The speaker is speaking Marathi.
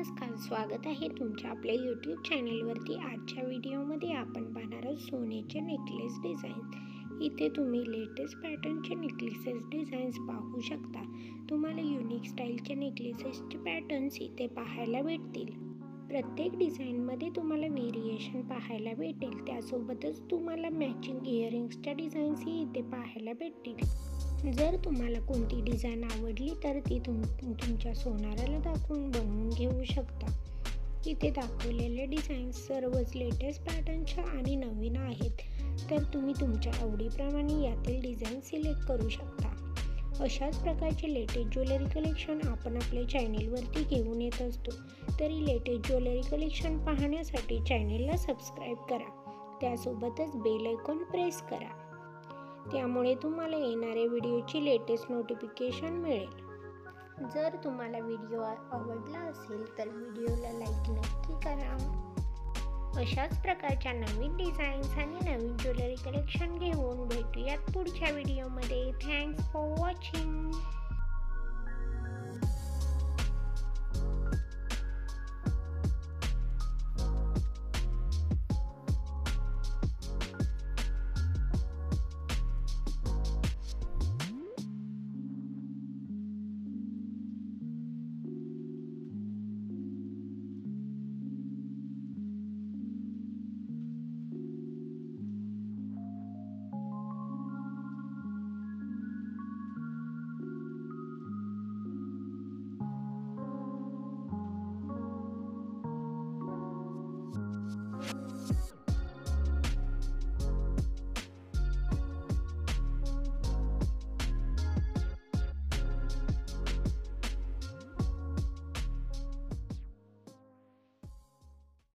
नमस्कार, स्वागत आहे तुमच्या आपल्या यूट्यूब चॅनेलवरती। आजच्या व्हिडिओमध्ये आपण पाहणार आहोत सोन्याचे नेकलेस डिझाईन। इथे तुम्ही लेटेस्ट पॅटर्नचे नेकलेसेस डिझाईन्स पाहू शकता। तुम्हाला युनिक स्टाईलचे नेकलेसेसचे पॅटर्न्स इथे पाहायला भेटतील। प्रत्येक डिझाईनमध्ये तुम्हाला व्हेरिएशन पाहायला भेटेल। त्यासोबतच तुम्हाला मॅचिंग इयरिंग्सच्या डिझाईन्सही इथे पाहायला भेटतील। जर तुम्हाला कोणती डिझाईन आवडली तर ती तुमच्या सोनाराला दाखवून बनवून घेऊ शकता। इथे दाखवलेले डिझाईन्स सर्वच लेटेस्ट पॅटर्नच्या आणि नवीन आहेत, तर तुम्ही तुमच्या आवडीप्रमाणे यातील डिझाईन सिलेक्ट करू शकता। अशाच प्रकारचे लेटेस्ट ज्वेलरी कलेक्शन आपण आपल्या चॅनेलवरती घेऊन येत असतो, तरी लेटेस्ट ज्वेलरी कलेक्शन पाहण्यासाठी चॅनेलला सबस्क्राईब करा। त्यासोबतच बेल आयकॉन प्रेस करा, त्यामुळे तुम्हाला येणाऱ्या व्हिडिओची लेटेस्ट नोटिफिकेशन मिळेल। जर तुम्हाला व्हिडिओ आवडला असेल तर व्हिडिओला लाईक नक्की करा। अशाच प्रकारच्या नवीन डिझाईन्स आणि नवीन ज्वेलरी कलेक्शन घेऊन भेटूयात पुढच्या व्हिडिओमध्ये। Thanks for watching.